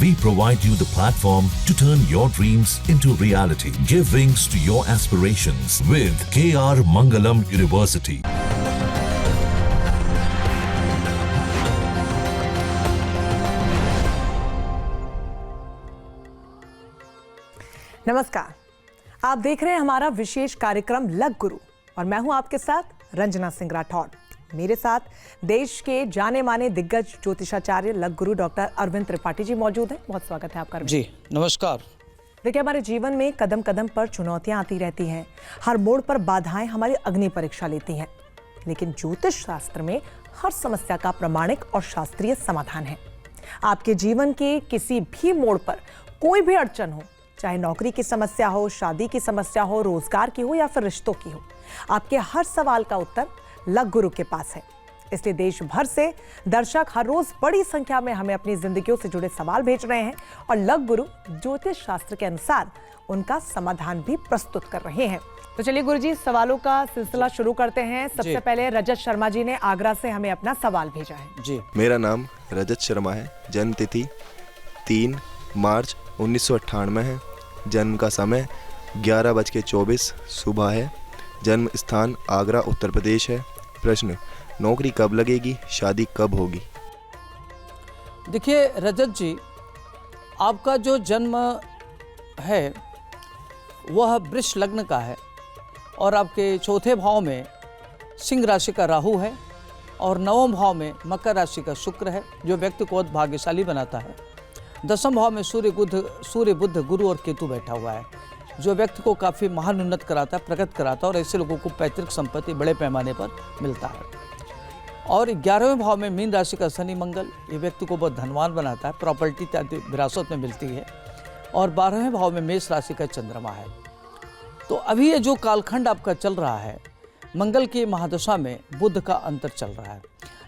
We provide you the platform to turn your dreams into reality. Give wings to your aspirations with KR Mangalam University. नमस्कार, आप देख रहे हैं हमारा विशेष कार्यक्रम लग गुरु और मैं हूं आपके साथ रंजना सिंह राठौड़। मेरे साथ देश के जाने माने दिग्गज ज्योतिषाचार्य लग गुरु डॉक्टर अरविंद त्रिपाठी जी मौजूद हैं। बहुत स्वागत है आपका जी। नमस्कार। देखिए, हमारे जीवन में कदम कदम पर चुनौतियां आती रहती हैं, हर मोड़ पर बाधाएं हमारी अग्नि परीक्षा लेती हैं, लेकिन ज्योतिष शास्त्र में हर समस्या का प्रामाणिक और शास्त्रीय समाधान है। आपके जीवन के किसी भी मोड़ पर कोई भी अड़चन हो, चाहे नौकरी की समस्या हो, शादी की समस्या हो, रोजगार की हो या फिर रिश्तों की हो, आपके हर सवाल का उत्तर लग गुरु के पास है। इसलिए देश भर से दर्शक हर रोज बड़ी संख्या में हमें अपनी जिंदगियों से जुड़े सवाल भेज रहे हैं और लग गुरु ज्योतिष शास्त्र के अनुसार उनका समाधान भी प्रस्तुत कर रहे हैं। तो चलिए गुरुजी, सवालों का सिलसिला शुरू करते हैं। सबसे पहले रजत शर्मा जी ने आगरा से हमें अपना सवाल भेजा है। जी, मेरा नाम रजत शर्मा है। जन्म तिथि 3 मार्च 1998 है। जन्म का समय 11:24 सुबह है। जन्म स्थान आगरा उत्तर प्रदेश है। प्रश्न, नौकरी कब लगेगी, शादी कब होगी? देखिए रजत जी, आपका जो जन्म है वह वृष लग्न का है और आपके चौथे भाव में सिंह राशि का राहु है और नवम भाव में मकर राशि का शुक्र है, जो व्यक्ति को बहुत भाग्यशाली बनाता है। दसम भाव में सूर्य बुध गुरु और केतु बैठा हुआ है, जो व्यक्ति को काफ़ी महान उन्नत कराता है, प्रगत कराता है और ऐसे लोगों को पैतृक संपत्ति बड़े पैमाने पर मिलता है। और 11वें भाव में मीन राशि का शनि मंगल, ये व्यक्ति को बहुत धनवान बनाता है, प्रॉपर्टी इत्यादि विरासत में मिलती है। और 12वें भाव में मेष राशि का चंद्रमा है। तो अभी ये जो कालखंड आपका चल रहा है, मंगल की महादशा में बुध का अंतर चल रहा है,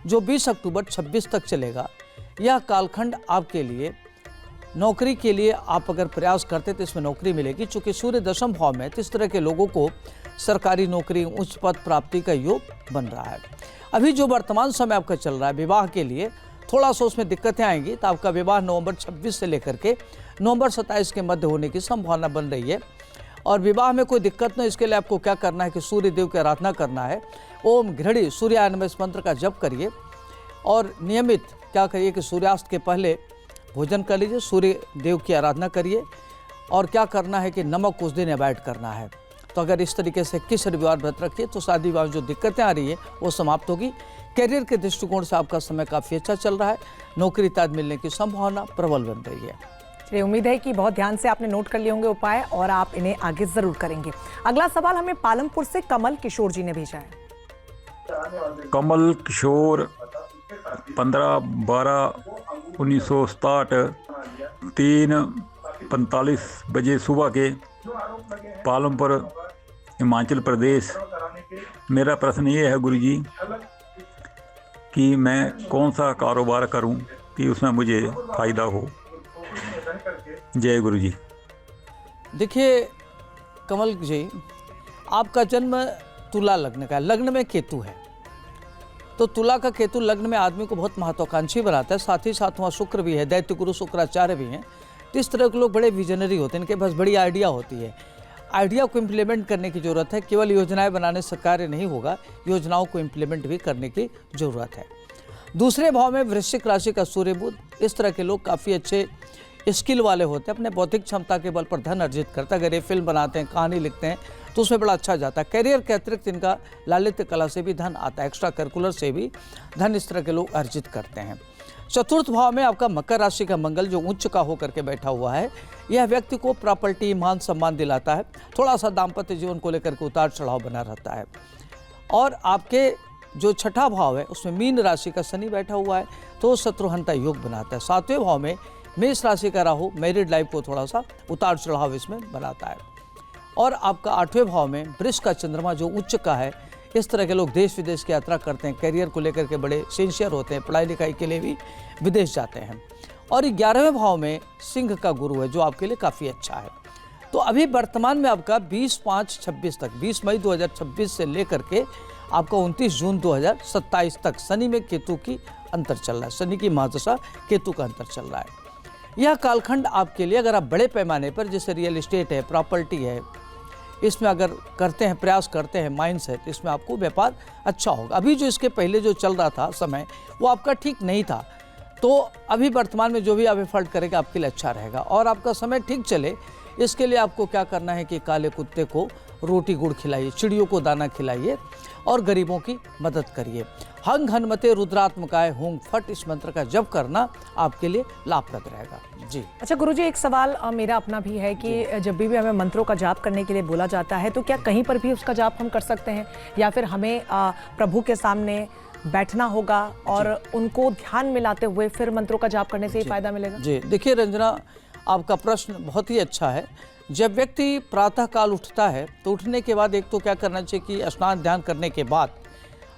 जो 20 अक्टूबर 26 तक चलेगा। यह कालखंड आपके लिए नौकरी के लिए आप अगर प्रयास करते तो इसमें नौकरी मिलेगी, चूँकि सूर्य दशम भाव में, तो इस तरह के लोगों को सरकारी नौकरी, उच्च पद प्राप्ति का योग बन रहा है। अभी जो वर्तमान समय आपका चल रहा है विवाह के लिए, थोड़ा सा उसमें दिक्कतें आएंगी, तो आपका विवाह नवंबर 26 से लेकर के नवंबर 27 के मध्य होने की संभावना बन रही है। और विवाह में कोई दिक्कत नहीं, इसके लिए आपको क्या करना है कि सूर्य देव की आराधना करना है। ओम घृणी सूर्याय नमः इस मंत्र का जप करिए और नियमित क्या करिए कि सूर्यास्त के पहले भोजन कर लीजिए, सूर्य देव की आराधना करिए। और क्या करना है कि नमक उस दिन अवॉइड करना है। तो अगर इस तरीके से 21 रविवार व्रत रखिए तो शादी विवाह में जो दिक्कतें आ रही है वो समाप्त होगी। करियर के दृष्टिकोण से आपका समय काफ़ी अच्छा चल रहा है, नौकरी इत्यादि मिलने की संभावना प्रबल बन रही है। चलिए, उम्मीद है कि बहुत ध्यान से आपने नोट कर लिए होंगे उपाय और आप इन्हें आगे जरूर करेंगे। अगला सवाल हमें पालमपुर से कमल किशोर जी ने भेजा है। कमल किशोर 15/12/1967 3:45 बजे सुबह के, पालमपुर हिमाचल प्रदेश। मेरा प्रश्न ये है गुरुजी कि मैं कौन सा कारोबार करूं कि उसमें मुझे फ़ायदा हो। जय गुरुजी। देखिए कमल जी, आपका जन्म तुला लग्न का है, लग्न में केतु है। तो तुला का केतु लग्न में आदमी को बहुत महत्वाकांक्षी बनाता है, साथ ही साथ वहाँ शुक्र भी है, दैत्य गुरु शुक्राचार्य भी हैं। तो इस तरह के लोग बड़े विजनरी होते हैं, इनके पास बड़ी आइडिया होती है। आइडिया को इम्प्लीमेंट करने की ज़रूरत है, केवल योजनाएं बनाने से कार्य नहीं होगा, योजनाओं को इम्प्लीमेंट भी करने की ज़रूरत है। दूसरे भाव में वृश्चिक राशि का सूर्य बुध, इस तरह के लोग काफ़ी अच्छे स्किल वाले होते हैं, अपने बौद्धिक क्षमता के बल पर धन अर्जित करता है। अगर ये फिल्म बनाते हैं, कहानी लिखते हैं तो उसमें बड़ा अच्छा जाता है। करियर के अतिरिक्त इनका लालित्य कला से भी धन आता है, एक्स्ट्रा करिकुलर से भी धन इस तरह के लोग अर्जित करते हैं। चतुर्थ भाव में आपका मकर राशि का मंगल, जो उच्च का होकर के बैठा हुआ है, यह व्यक्ति को प्रॉपर्टी, मान सम्मान दिलाता है। थोड़ा सा दाम्पत्य जीवन को लेकर के उतार चढ़ाव बना रहता है। और आपके जो छठा भाव है उसमें मीन राशि का शनि बैठा हुआ है, तो शत्रुहंता योग बनाता है। सातवें भाव में मेष राशि का राहु मैरिड लाइफ को थोड़ा सा उतार चढ़ाव इसमें बनाता है। और आपका 8वें भाव में वृष का चंद्रमा, जो उच्च का है, इस तरह के लोग देश विदेश की यात्रा करते हैं, करियर को लेकर के बड़े सिंसियर होते हैं, पढ़ाई लिखाई के लिए भी विदेश जाते हैं। और 11वें भाव में सिंह का गुरु है, जो आपके लिए काफ़ी अच्छा है। तो अभी वर्तमान में आपका 20/5/26 तक, 20 मई 2026 से लेकर के आपका 29 जून 2027 तक शनि में केतु की अंतर चल रहा है, शनि की महादशा केतु का अंतर चल रहा है। यह कालखंड आपके लिए अगर आप बड़े पैमाने पर जैसे रियल एस्टेट है, प्रॉपर्टी है, इसमें अगर करते हैं, प्रयास करते हैं, माइंड सेट, इसमें आपको व्यापार अच्छा होगा। अभी जो इसके पहले जो चल रहा था समय, वो आपका ठीक नहीं था, तो अभी वर्तमान में जो भी आप एफर्ट करेंगे आपके लिए अच्छा रहेगा। और आपका समय ठीक चले, इसके लिए आपको क्या करना है कि काले कुत्ते को रोटी गुड़ खिलाइए, चिड़ियों को दाना खिलाइए और गरीबों की मदद करिए। हंग हनुमते रुद्रात्मकाय होंग फट, इस मंत्र का जप करना आपके लिए लाभप्रद रहेगा। जी अच्छा गुरुजी, एक सवाल मेरा अपना भी है कि जब भी हमें मंत्रों का जाप करने के लिए बोला जाता है तो क्या कहीं पर भी उसका जाप हम कर सकते हैं, या फिर हमें प्रभु के सामने बैठना होगा और उनको ध्यान में लाते हुए फिर मंत्रों का जाप करने से ही फायदा मिलेगा? जी देखिए रंजना, आपका प्रश्न बहुत ही अच्छा है। जब व्यक्ति प्रातः काल उठता है तो उठने के बाद एक तो क्या करना चाहिए कि स्नान ध्यान करने के बाद,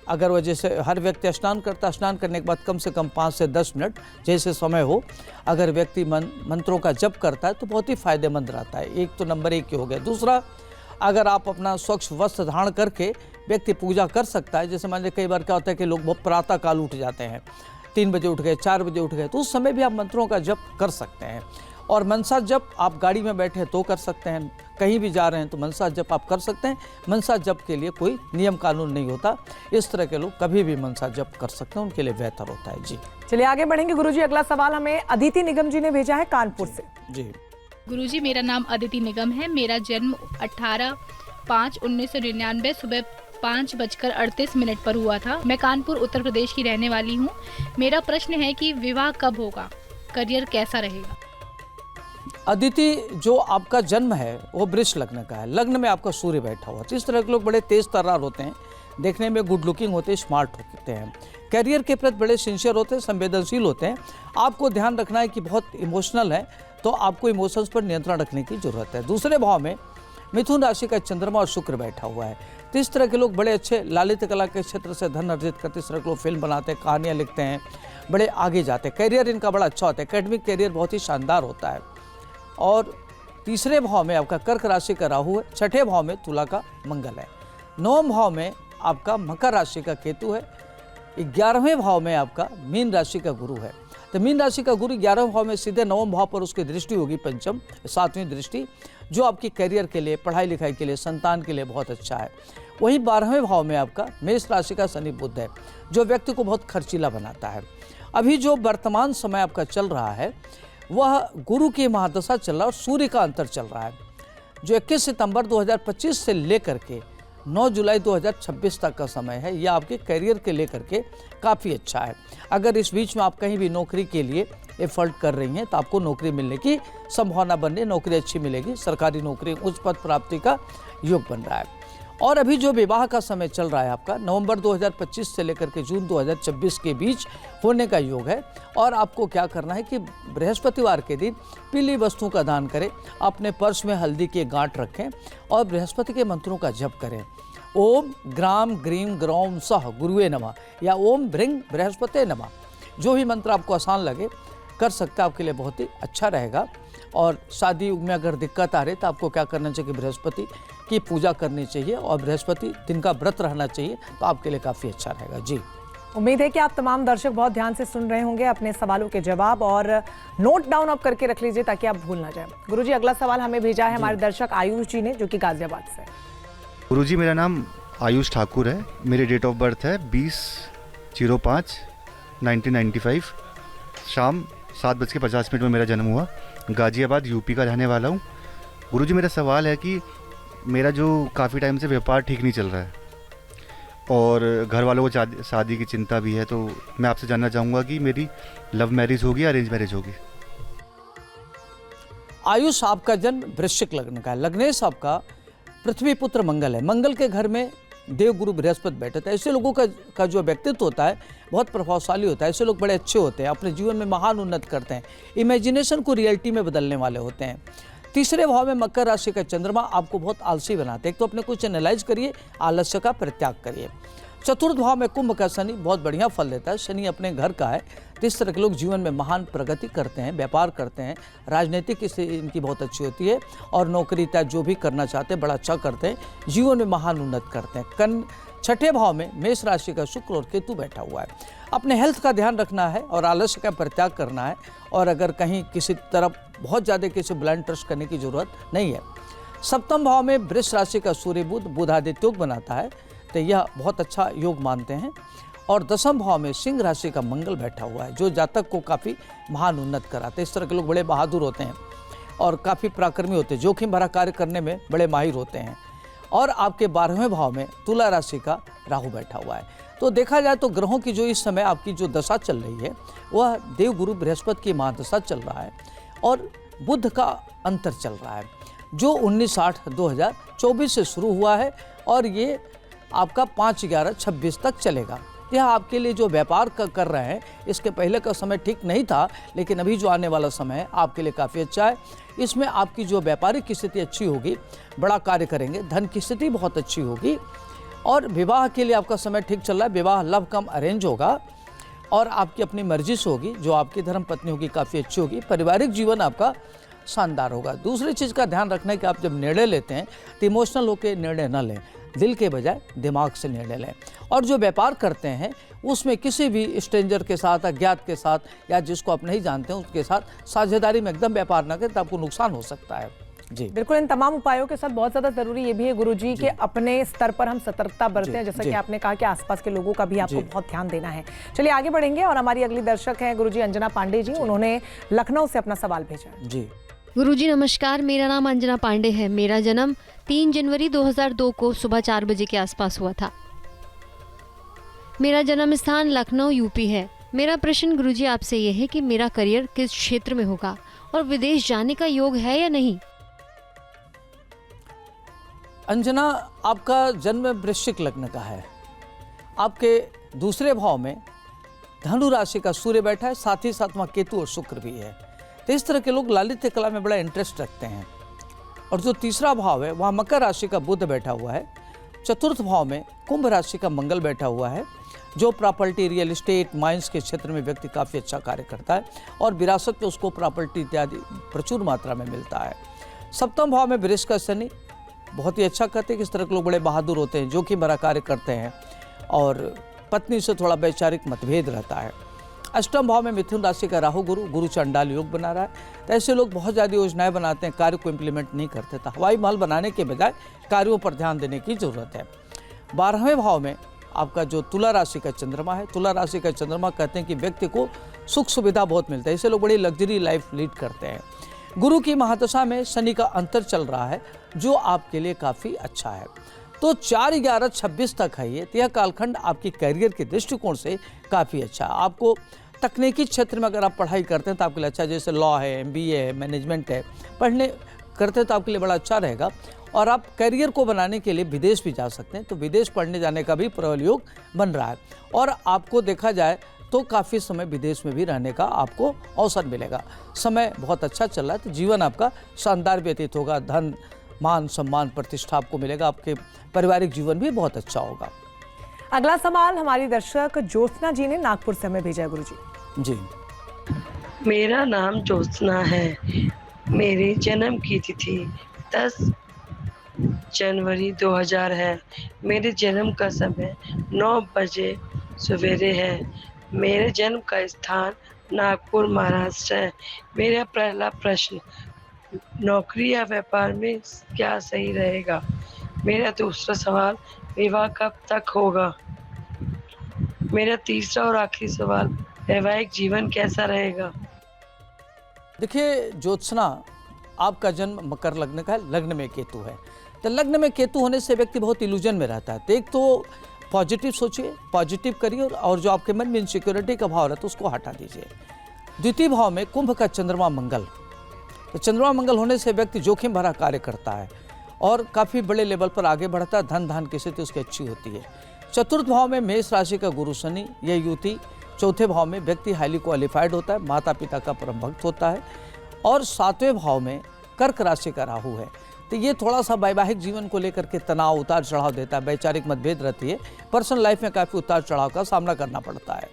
अगर वह जैसे हर व्यक्ति स्नान करता, स्नान करने के बाद कम से कम 5 से 10 मिनट जैसे समय हो, अगर व्यक्ति मंत्रों का जप करता है तो बहुत ही फायदेमंद रहता है। एक तो नंबर 1 हो गया। दूसरा, अगर आप अपना स्वच्छ वस्त्र धारण करके व्यक्ति पूजा कर सकता है। जैसे मान लीजिए कई बार क्या होता है कि लोग बहुत प्रातः काल उठ जाते हैं, 3 बजे उठ गए, 4 बजे उठ गए, तो उस समय भी आप मंत्रों का जप कर सकते हैं। और मनसा जप आप गाड़ी में बैठे तो कर सकते हैं, कहीं भी जा रहे हैं तो मनसा जप आप कर सकते हैं। मनसा जप के लिए कोई नियम कानून नहीं होता, इस तरह के लोग कभी भी मनसा जप कर सकते हैं, उनके लिए बेहतर होता है। जी चलिए आगे बढ़ेंगे गुरुजी। अगला सवाल हमें अदिति निगम जी ने भेजा है कानपुर से। जी गुरुजी, मेरा नाम अदिति निगम है। मेरा जन्म 18/5/1999 सुबह 5:38 पर हुआ था। मैं कानपुर उत्तर प्रदेश की रहने वाली हूँ। मेरा प्रश्न है कि विवाह कब होगा, करियर कैसा रहेगा? अदिति, जो आपका जन्म है वो वृष लग्न का है। लग्न में आपका सूर्य बैठा हुआ, तो इस तरह के लोग बड़े तेज तर्रार होते हैं, देखने में गुड लुकिंग होते हैं, स्मार्ट होते हैं, करियर के प्रति बड़े सिंसियर होते हैं, संवेदनशील होते हैं। आपको ध्यान रखना है कि बहुत इमोशनल है, तो आपको इमोशंस पर नियंत्रण रखने की जरूरत है। दूसरे भाव में मिथुन राशि का चंद्रमा और शुक्र बैठा हुआ है, तो इस तरह के लोग बड़े अच्छे ललित कला के क्षेत्र से धन अर्जित करते, इस तरह के लोग फिल्म बनाते हैं, कहानियाँ लिखते हैं, बड़े आगे जाते हैं। करियर इनका बड़ा अच्छा होता है, एकेडमिक करियर बहुत ही शानदार होता है। और तीसरे भाव में आपका कर्क राशि का राहु है, छठे भाव में तुला का मंगल है, 9वें भाव में आपका मकर राशि का केतु है, 11वें भाव में आपका मीन राशि का गुरु है। तो मीन राशि का गुरु 11वें भाव में सीधे 9वें भाव पर उसकी दृष्टि होगी, पंचम 7वीं दृष्टि, जो आपकी करियर के लिए, पढ़ाई लिखाई के लिए, संतान के लिए बहुत अच्छा है। वहीं 12वें भाव में आपका मेष राशि का शनि बुध है, जो व्यक्ति को बहुत खर्चीला बनाता है। अभी जो वर्तमान समय आपका चल रहा है वह गुरु की महादशा चल रहा है और सूर्य का अंतर चल रहा है, जो 21 सितंबर 2025 से लेकर के 9 जुलाई 2026 तक का समय है। यह आपके करियर के लेकर के काफ़ी अच्छा है। अगर इस बीच में आप कहीं भी नौकरी के लिए एफर्ट कर रही हैं तो आपको नौकरी मिलने की संभावना बन रही है, नौकरी अच्छी मिलेगी, सरकारी नौकरी, उच्च पद प्राप्ति का योग बन रहा है। और अभी जो विवाह का समय चल रहा है आपका, नवंबर 2025 से लेकर के जून 2026 के बीच होने का योग है। और आपको क्या करना है कि बृहस्पतिवार के दिन पीली वस्तु का दान करें, अपने पर्स में हल्दी के गांठ रखें और बृहस्पति के मंत्रों का जप करें। ओम ग्राम ग्रीम ग्रौम सह गुरुवे नमः या ओम भृंग बृहस्पति नमः, जो भी मंत्र आपको आसान लगे कर सकते हैं, आपके लिए बहुत ही अच्छा रहेगा। और शादी में अगर दिक्कत आ रही तो आपको क्या करना चाहिए कि बृहस्पति की पूजा करनी चाहिए और बृहस्पति दिन का व्रत रहना चाहिए, तो आपके लिए काफ़ी अच्छा रहेगा। जी उम्मीद है कि आप तमाम दर्शक बहुत ध्यान से सुन रहे होंगे अपने सवालों के जवाब, और नोट डाउन आप करके रख लीजिए ताकि आप भूल ना जाए। गुरुजी, अगला सवाल हमें भेजा है हमारे दर्शक आयुष जी ने, जो कि गाजियाबाद से। गुरुजी, मेरा नाम आयुष ठाकुर है। मेरी डेट ऑफ बर्थ है 20/05/1995। शाम 7:50 में मेरा जन्म हुआ। गाजियाबाद यूपी का रहने वाला हूँ। गुरुजी, मेरा सवाल है कि मेरा जो काफ़ी टाइम से व्यापार ठीक नहीं चल रहा है और घर वालों को शादी की चिंता भी है, तो मैं आपसे जानना चाहूँगा कि मेरी लव मैरिज होगी या अरेंज मैरिज होगी? आयुष, आपका जन्म वृश्चिक लग्न का है। लग्नेश आपका पृथ्वी पुत्र मंगल है। मंगल के घर में देवगुरु बृहस्पति बैठे थे। ऐसे लोगों का जो व्यक्तित्व होता है बहुत प्रभावशाली होता है। ऐसे लोग बड़े अच्छे होते हैं, अपने जीवन में महान उन्नत करते हैं, इमेजिनेशन को रियलिटी में बदलने वाले होते हैं। तीसरे भाव में मकर राशि का चंद्रमा आपको बहुत आलसी बनाते हैं। एक तो अपने कुछ एनालाइज करिए, आलस्य का परित्याग करिए। चतुर्थ भाव में कुंभ का शनि बहुत बढ़िया फल देता है। शनि अपने घर का है, तो इस तरह के लोग जीवन में महान प्रगति करते हैं, व्यापार करते हैं, राजनीतिक स्थिति इनकी बहुत अच्छी होती है और नौकरी तय जो भी करना चाहते हैं बड़ा अच्छा करते हैं, जीवन में महान उन्नत करते हैं। छठे भाव में मेष राशि का शुक्र और केतु बैठा हुआ है। अपने हेल्थ का ध्यान रखना है और आलस्य का परित्याग करना है, और अगर कहीं किसी तरफ बहुत ज़्यादा किसी ब्लाइंड ट्रस्ट करने की जरूरत नहीं है। सप्तम भाव में वृष राशि का सूर्य बुध आदित्य योग बनाता है, तो यह बहुत अच्छा योग मानते हैं। और दसम भाव में सिंह राशि का मंगल बैठा हुआ है, जो जातक को काफ़ी महान उन्नत कराते हैं। इस तरह के लोग बड़े बहादुर होते हैं और काफ़ी पराक्रमी होते हैं, जोखिम भरा कार्य करने में बड़े माहिर होते हैं। और आपके 12वें भाव में तुला राशि का राहु बैठा हुआ है। तो देखा जाए तो ग्रहों की जो इस समय आपकी जो दशा चल रही है वह देवगुरु बृहस्पति की महादशा चल रहा है और बुध का अंतर चल रहा है, जो 19/8/2024 से शुरू हुआ है और ये आपका 5/11/26 तक चलेगा। यह आपके लिए जो व्यापार कर रहे हैं, इसके पहले का समय ठीक नहीं था, लेकिन अभी जो आने वाला समय है आपके लिए काफ़ी अच्छा है। इसमें आपकी जो व्यापारिक स्थिति अच्छी होगी, बड़ा कार्य करेंगे, धन की स्थिति बहुत अच्छी होगी, और विवाह के लिए आपका समय ठीक चल रहा है। विवाह लव कम अरेंज होगा और आपकी अपनी मर्जी से होगी, जो आपकी धर्म पत्नी होगी काफ़ी अच्छी होगी। पारिवारिक जीवन आपका शानदार होगा। दूसरी चीज़ का ध्यान रखना है कि आप जब निर्णय लेते हैं तो इमोशनल होकर निर्णय न लें, दिल के बजाय दिमाग से निर्णय लें। और जो व्यापार करते हैं उसमें किसी भी स्ट्रेंजर के साथ, अज्ञात के साथ, या जिसको आप नहीं जानते हैं उसके साथ साझेदारी में एकदम व्यापार न करें, तो आपको नुकसान हो सकता है। जी बिल्कुल, इन तमाम उपायों के साथ बहुत ज़्यादा ज़रूरी ये भी है गुरुजी कि अपने स्तर पर हम सतर्कता बरतें, जैसा कि आपने कहा कि आसपास के लोगों का भी आपको बहुत ध्यान देना है। चलिए आगे बढ़ेंगे और हमारी अगली दर्शक हैं गुरुजी अंजना पांडे जी, उन्होंने लखनऊ से अपना सवाल भेजा। जी गुरुजी नमस्कार, मेरा नाम अंजना पांडे है। मेरा जन्म 3 जनवरी 2002 को सुबह 4 बजे के आसपास हुआ था। मेरा जन्म स्थान लखनऊ यूपी है। मेरा प्रश्न गुरुजी आपसे यह है कि मेरा करियर किस क्षेत्र में होगा और विदेश जाने का योग है या नहीं। अंजना, आपका जन्म वृश्चिक लग्न का है। आपके दूसरे भाव में धनु राशि का सूर्य बैठा है, साथ ही साथ वहाँ केतु और शुक्र भी है। तो इस तरह के लोग लालित्य कला में बड़ा इंटरेस्ट रखते हैं। और जो तीसरा भाव है वहाँ मकर राशि का बुध बैठा हुआ है। चतुर्थ भाव में कुंभ राशि का मंगल बैठा हुआ है, जो प्रॉपर्टी, रियल एस्टेट, माइंस के क्षेत्र में व्यक्ति काफ़ी अच्छा कार्य करता है और विरासत में उसको प्रॉपर्टी इत्यादि प्रचुर मात्रा में मिलता है। सप्तम भाव में वृष का शनि बहुत ही अच्छा करते हैं कि इस तरह के लोग बड़े बहादुर होते हैं, जोखिम भरा कार्य करते हैं और पत्नी से थोड़ा वैचारिक मतभेद रहता है। अष्टम भाव में मिथुन राशि का राहु गुरु चंडाल योग बना रहा है। तो ऐसे लोग बहुत ज़्यादा योजनाएं बनाते हैं, कार्य को इम्प्लीमेंट नहीं करते। तो हवाई महल बनाने के बजाय कार्यों पर ध्यान देने की जरूरत है। 12वें भाव में आपका जो तुला राशि का चंद्रमा है, तुला राशि का चंद्रमा कहते हैं कि व्यक्ति को सुख सुविधा बहुत मिलता है, ऐसे लोग बड़ी लग्जरी लाइफ लीड करते हैं। गुरु की महादशा में शनि का अंतर चल रहा है, जो आपके लिए काफ़ी अच्छा है। तो 4/11/26 तक है ये। तो यह कालखंड आपकी करियर के दृष्टिकोण से काफ़ी अच्छा है। आपको तकनीकी क्षेत्र में अगर आप पढ़ाई करते हैं तो आपके लिए अच्छा, जैसे लॉ है, MBA है, मैनेजमेंट है, पढ़ने करते हैं तो आपके लिए बड़ा अच्छा रहेगा। और आप करियर को बनाने के लिए विदेश भी जा सकते हैं, तो विदेश पढ़ने जाने का भी प्रबल योग बन रहा है। और आपको देखा जाए तो काफ़ी समय विदेश में भी रहने का आपको अवसर मिलेगा। समय बहुत अच्छा चल रहा है, तो जीवन आपका शानदार व्यतीत होगा। धन, मान, सम्मान, प्रतिष्ठा आपको मिलेगा। आपके पारिवारिक जीवन भी बहुत अच्छा होगा। अगला सवाल हमारी दर्शक ज्योत्सना जी ने नागपुर से हमें भेजा है गुरुजी। जी मेरा नाम ज्योत्सना है। मेरे जन्म की तिथि 10 जनवरी 2000 है। मेरे जन्म का समय 9 बजे सवेरे है। मेरे जन्म का स्थान नागपुर महाराष्ट्र है। मेरा पहला प्रश्न, नौकरी या व्यापार में क्या सही रहेगा। मेरा दूसरा सवाल, विवाह कब तक होगा। मेरा तीसरा और आखिरी सवाल, वैवाहिक जीवन कैसा रहेगा। देखिए ज्योत्सना, आपका जन्म मकर लग्न का है, लग्न में केतु है। तो लग्न में केतु होने से व्यक्ति बहुत इल्यूजन में रहता है। तो एक तो पॉजिटिव सोचिए, पॉजिटिव करिए, और जो आपके मन में इनसिक्योरिटी का भाव रहता है उसको हटा दीजिए। द्वितीय भाव में कुंभ का चंद्रमा मंगल, तो चंद्रमा मंगल होने से व्यक्ति जोखिम भरा कार्य करता है और काफ़ी बड़े लेवल पर आगे बढ़ता है। धन धान की स्थिति उसकी अच्छी होती है। चतुर्थ भाव में मेष राशि का गुरु शनि, यह युति। चौथे भाव में व्यक्ति हाईली क्वालिफाइड होता है, माता पिता का परम भक्त होता है। और 7वें भाव में कर्क राशि का राहु है। तो ये थोड़ा सा वैवाहिक जीवन को लेकर के तनाव, उतार चढ़ाव देता है, वैचारिक मतभेद रहती है, पर्सनल लाइफ में काफ़ी उतार चढ़ाव का सामना करना पड़ता है।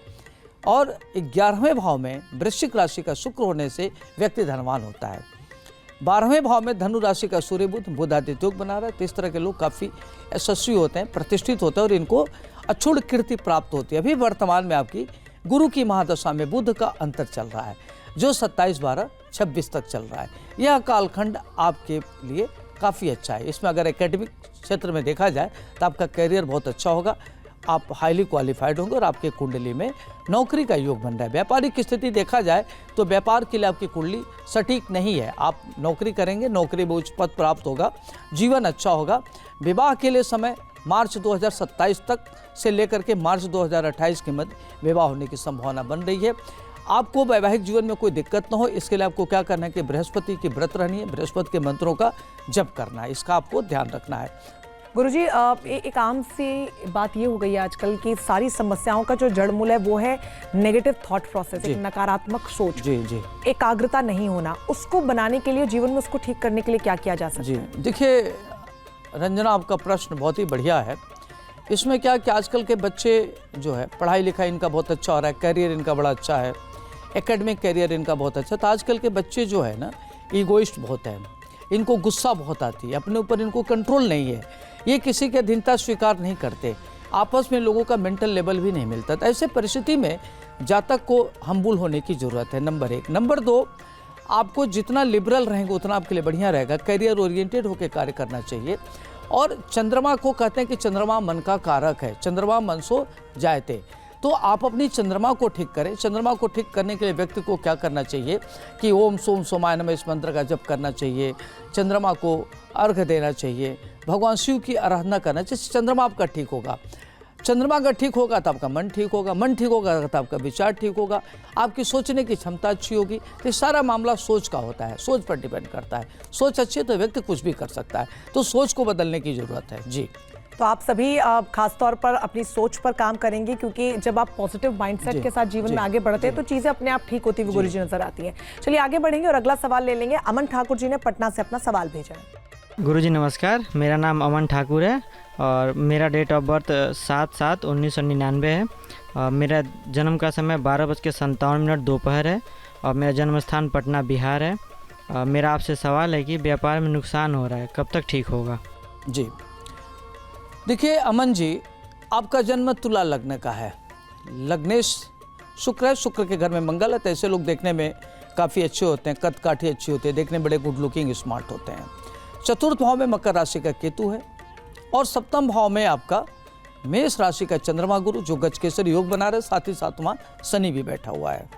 और 11वें भाव में वृश्चिक राशि का शुक्र होने से व्यक्ति धनवान होता है। 12वें भाव में धनु राशि का सूर्य बुध आदित्य योग बना रहा है। तो इस तरह के लोग काफ़ी यशस्वी होते हैं, प्रतिष्ठित होते हैं और इनको अक्षुण्ण कीर्ति प्राप्त होती है। अभी वर्तमान में आपकी गुरु की महादशा में बुध का अंतर चल रहा है जो 27/12/26 तक चल रहा है। यह कालखंड आपके लिए काफ़ी अच्छा है। इसमें अगर एकेडमिक क्षेत्र में देखा जाए तो आपका करियर बहुत अच्छा होगा, आप हाईली क्वालिफाइड होंगे और आपके कुंडली में नौकरी का योग बन रहा है। व्यापारिक स्थिति देखा जाए तो व्यापार के लिए आपकी कुंडली सटीक नहीं है। आप नौकरी करेंगे, नौकरी में उच्च पद प्राप्त होगा, जीवन अच्छा होगा। विवाह के लिए समय मार्च 2027 तक से लेकर के मार्च 2028 के मध्य विवाह होने की संभावना बन रही है। आपको वैवाहिक जीवन में कोई दिक्कत न हो, इसके लिए आपको क्या करना है कि बृहस्पति की व्रत रहनी है, बृहस्पति के मंत्रों का जप करना है, इसका आपको ध्यान रखना है। गुरुजी, एक आम सी बात ये हो गई है आजकल की सारी समस्याओं का जो जड़ मूल है वो है नेगेटिव थॉट प्रोसेस, एक नकारात्मक सोच, जी एकाग्रता नहीं होना। उसको बनाने के लिए, जीवन में उसको ठीक करने के लिए क्या किया जा सकता है? देखिए रंजना, आपका प्रश्न बहुत ही बढ़िया है। इसमें क्या कि आजकल के बच्चे जो है पढ़ाई लिखाई इनका बहुत अच्छा हो रहा है, करियर इनका बड़ा अच्छा है, एकेडमिक करियर इनका बहुत अच्छा। तो आजकल के बच्चे जो है ना ईगोइस्ट बहुत है, इनको गुस्सा बहुत आती है, अपने ऊपर इनको कंट्रोल नहीं है, ये किसी के अधीनता स्वीकार नहीं करते, आपस में लोगों का मेंटल लेवल भी नहीं मिलता। तो ऐसे परिस्थिति में जातक को हम्बुल होने की ज़रूरत है, नंबर 1। नंबर 2, आपको जितना लिबरल रहेंगे उतना आपके लिए बढ़िया रहेगा, करियर ओरिएंटेड होकर कार्य करना चाहिए। और चंद्रमा को कहते हैं कि चंद्रमा मन का कारक है, चंद्रमा मन सो जायते। तो आप अपनी चंद्रमा को ठीक करें। चंद्रमा को ठीक करने के लिए व्यक्ति को क्या करना चाहिए कि ओम सोम सोमाय नमः इस मंत्र का जप करना चाहिए, चंद्रमा को अर्घ देना चाहिए, भगवान शिव की आराधना करना चाहिए। चंद्रमा आपका ठीक होगा, चंद्रमा अगर ठीक होगा तो आपका मन ठीक होगा, मन ठीक होगा तो आपका विचार ठीक होगा, आपकी सोचने की क्षमता अच्छी होगी। तो सारा मामला सोच का होता है, सोच पर डिपेंड करता है। सोच अच्छी है तो व्यक्ति कुछ भी कर सकता है, तो सोच को बदलने की ज़रूरत है। जी, तो आप सभी खास तौर पर अपनी सोच पर काम करेंगे, क्योंकि जब आप पॉजिटिव माइंडसेट के साथ जीवन में आगे बढ़ते हैं तो चीज़ें अपने आप ठीक होती हुई गुरुजी नजर आती हैं। चलिए आगे बढ़ेंगे और अगला सवाल ले लेंगे। अमन ठाकुर जी ने पटना से अपना सवाल भेजा है। गुरुजी नमस्कार, मेरा नाम अमन ठाकुर है और मेरा डेट ऑफ बर्थ 7/7/1999 है और मेरा जन्म का समय 12:57 दोपहर है और मेरा जन्म स्थान पटना बिहार है। और मेरा आपसे सवाल है कि व्यापार में नुकसान हो रहा है, कब तक ठीक होगा? जी देखिए अमन जी, आपका जन्म तुला लग्न का है, लग्नेश शुक्र है, शुक्र के घर में मंगल है। तो ऐसे लोग देखने में काफ़ी अच्छे होते हैं, कद काठी अच्छी होती है, देखने में बड़े गुड लुकिंग स्मार्ट होते हैं। चतुर्थ भाव में मकर राशि का केतु है और सप्तम भाव में आपका मेष राशि का चंद्रमा गुरु जो गजकेसरी योग बना रहे, साथ ही साथ वहाँ शनि भी बैठा हुआ है।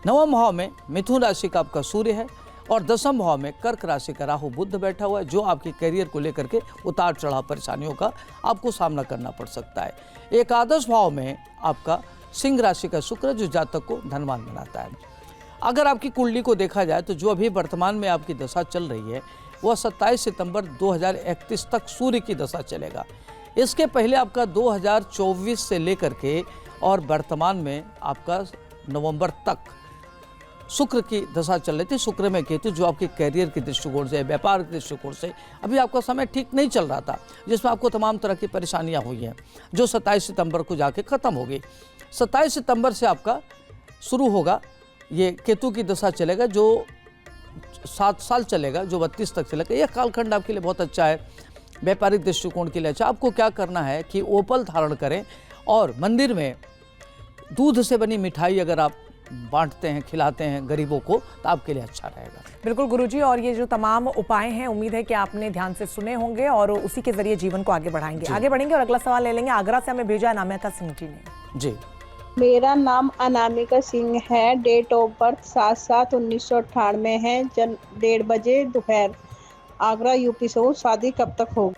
नवम भाव में मिथुन राशि का आपका सूर्य है और दसम भाव में कर्क राशि का राहु बुध बैठा हुआ है, जो आपके करियर को लेकर के उतार चढ़ाव परेशानियों का आपको सामना करना पड़ सकता है। एकादश भाव में आपका सिंह राशि का शुक्र जो जातक को धनवान बनाता है। अगर आपकी कुंडली को देखा जाए तो जो अभी वर्तमान में आपकी दशा चल रही है वह 27 सितंबर 2031 तक सूर्य की दशा चलेगा। इसके पहले आपका 2024 से लेकर के और वर्तमान में आपका नवंबर तक शुक्र की दशा चल रही थी। शुक्र में केतु जो आपके कैरियर के दृष्टिकोण से, व्यापार के दृष्टिकोण से अभी आपका समय ठीक नहीं चल रहा था, जिसमें आपको तमाम तरह की परेशानियां हुई हैं, जो 27 सितंबर को जाके ख़त्म होगी। 27 सितंबर से आपका शुरू होगा, ये केतु की दशा चलेगा जो 7 साल चलेगा, जो 32 तक चलेगा। यह कालखंड आपके लिए बहुत अच्छा है, व्यापारिक दृष्टिकोण के लिए अच्छा। आपको क्या करना है कि ओपल धारण करें और मंदिर में दूध से बनी मिठाई अगर आप बांटते हैं, खिलाते हैं गरीबों को, तो आपके लिए अच्छा रहेगा। बिल्कुल गुरुजी, और ये जो तमाम उपाय हैं उम्मीद है कि आपने ध्यान से सुने होंगे और उसी के जरिए जीवन को आगे बढ़ाएंगे। आगे बढ़ेंगे और अगला सवाल ले लेंगे। आगरा से हमें भेजा अनामिका सिंह जी ने। जी, मेरा नाम अनामिका सिंह है, डेट ऑफ बर्थ 7/7/1998 है, 1:30 बजे दोपहर, आगरा यूपी से हूँ। शादी कब तक होगी?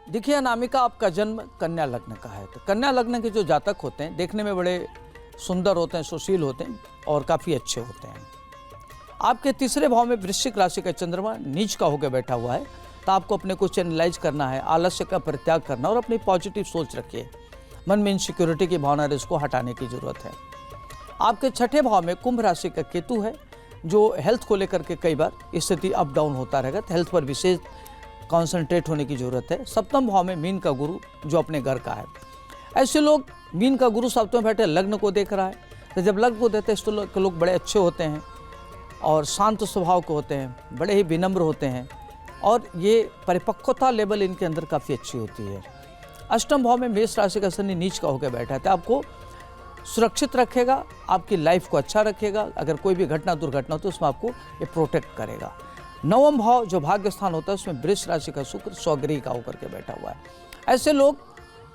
देखिए अनामिका, आपका जन्म कन्या लग्न का है। तो कन्या लग्न के जो जातक होते हैं देखने में बड़े सुंदर होते हैं, सुशील होते हैं और काफ़ी अच्छे होते हैं। आपके तीसरे भाव में वृश्चिक राशि का चंद्रमा नीच का होकर बैठा हुआ है, तो आपको अपने को चैनलाइज करना है, आलस्य का परित्याग करना और अपनी पॉजिटिव सोच रखिए। मन में इनसिक्योरिटी की भावना है, इसको हटाने की जरूरत है। आपके छठे भाव में कुंभ राशि का केतु है, जो हेल्थ को लेकर के कई बार स्थिति अप डाउन होता रहेगा, तो हेल्थ पर विशेष कॉन्सेंट्रेट होने की जरूरत है। सप्तम भाव में मीन का गुरु जो अपने घर का है। ऐसे लोग, मीन का गुरु सप्तम में बैठे लग्न को देख रहा है, तो जब लग्न को देते हैं तो लोग बड़े अच्छे होते हैं और शांत स्वभाव के होते हैं, बड़े ही विनम्र होते हैं और ये परिपक्वता लेवल इनके अंदर काफ़ी अच्छी होती है। अष्टम भाव में मेष राशि का शनि नीच का होकर बैठा है, तो आपको सुरक्षित रखेगा, आपकी लाइफ को अच्छा रखेगा। अगर कोई भी घटना दुर्घटना हो तो उसमें आपको ये प्रोटेक्ट करेगा। नवम भाव जो भाग्य स्थान होता है उसमें वृष राशि का शुक्र स्वगृही का होकर के बैठा हुआ है। ऐसे लोग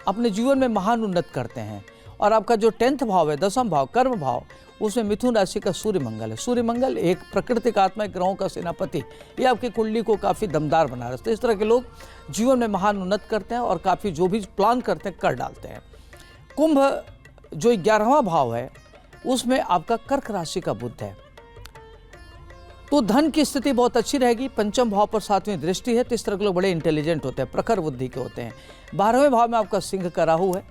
अपने जीवन में महान उन्नत करते हैं। और आपका जो 10th भाव है, 10वां भाव कर्म भाव, उसमें मिथुन राशि का सूर्य मंगल है। सूर्य मंगल एक प्राकृतिक आत्मा, ग्रहों का सेनापति, ये आपकी कुंडली को काफ़ी दमदार बना रहा है। तो इस तरह के लोग जीवन में महान उन्नत करते हैं और काफ़ी जो भी प्लान करते हैं कर डालते हैं। कुंभ जो 11वां भाव है उसमें आपका कर्क राशि का बुध है, तो धन की स्थिति बहुत अच्छी रहेगी। 5वें भाव पर 7वीं दृष्टि है, तो इस तरह के लोग बड़े इंटेलिजेंट होते हैं, प्रखर बुद्धि के होते हैं। 12वें भाव में आपका सिंह का राहु है,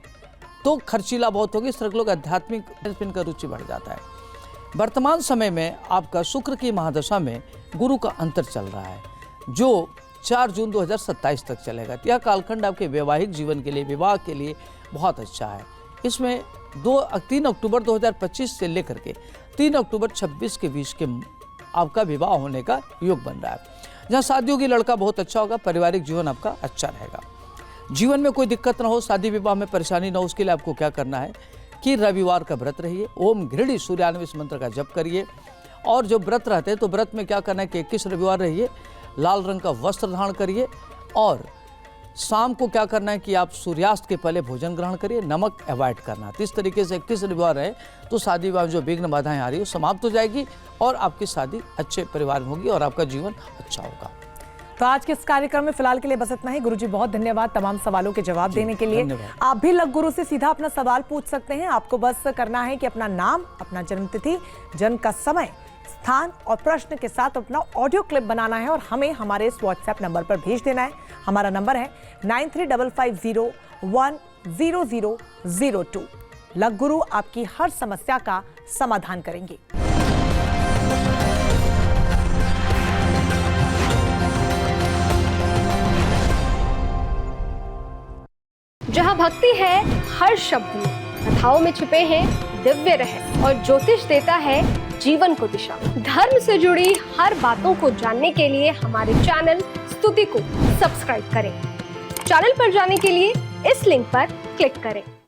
तो खर्चीला बहुत होगी। इस तरह के लोग आध्यात्मिक का रुचि बढ़ जाता है। वर्तमान समय में आपका शुक्र की महादशा में गुरु का अंतर चल रहा है, जो 4 जून 2027 तक चलेगा। यह कालखंड आपके वैवाहिक जीवन के लिए, विवाह के लिए बहुत अच्छा है। इसमें 3 अक्टूबर 2025 से लेकर के 3 अक्टूबर 26 के बीच के आपका विवाह होने का योग बन रहा है। जहाँ शादी होगी लड़का बहुत अच्छा होगा, पारिवारिक जीवन आपका अच्छा रहेगा। जीवन में कोई दिक्कत ना हो, शादी विवाह में परेशानी ना हो, उसके लिए आपको क्या करना है कि रविवार का व्रत रहिए, ओम घृणी सूर्यान्व इस मंत्र का जप करिए। और जो व्रत रहते हैं तो व्रत में क्या करना है कि 21 रविवार रहिए, लाल रंग का वस्त्र धारण करिए और शाम को क्या करना है कि आप सूर्यास्त के पहले भोजन ग्रहण करिए, नमक अवॉइड करना। तो इस तरीके से 21 रविवार रहे तो शादी विवाह जो विघ्न बाधाएं आ रही है समाप्त हो जाएगी और आपकी शादी अच्छे परिवार में होगी और आपका जीवन अच्छा होगा। तो आज के इस कार्यक्रम में फिलहाल के लिए बस इतना ही। गुरुजी बहुत धन्यवाद तमाम सवालों के जवाब देने के लिए। आप भी लक गुरु से सीधा अपना सवाल पूछ सकते हैं। आपको बस करना है कि अपना नाम, अपना जन्मतिथि, जन्म का समय, स्थान और प्रश्न के साथ अपना ऑडियो क्लिप बनाना है और हमें हमारे इस व्हाट्सएप नंबर पर भेज देना है। हमारा नंबर है 9355010002। लक गुरु आपकी हर समस्या का समाधान करेंगे। जहाँ भक्ति है हर शब्द में, कथाओं में छुपे हैं दिव्य रहस्य और ज्योतिष देता है जीवन को दिशा। धर्म से जुड़ी हर बातों को जानने के लिए हमारे चैनल स्तुति को सब्सक्राइब करें। चैनल पर जाने के लिए इस लिंक पर क्लिक करें।